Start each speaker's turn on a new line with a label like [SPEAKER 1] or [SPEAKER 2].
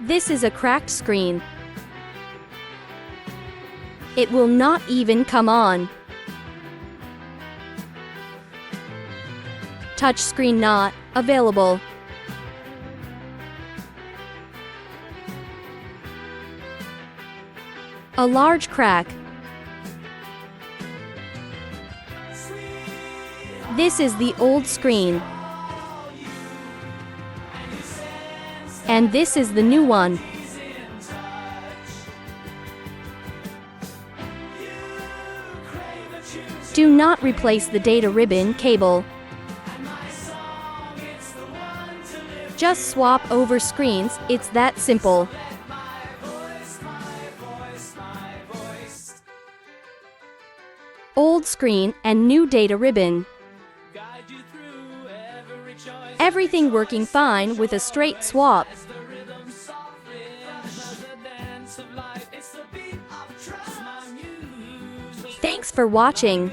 [SPEAKER 1] This is a cracked screen. It will not even come on. Touchscreen not available. A large crack. This is the old screen. And this is the new one. Do not replace the data ribbon cable. Just swap over screens, it's that simple. Old screen and new data ribbon. Everything working fine with a straight swap. Thanks for watching.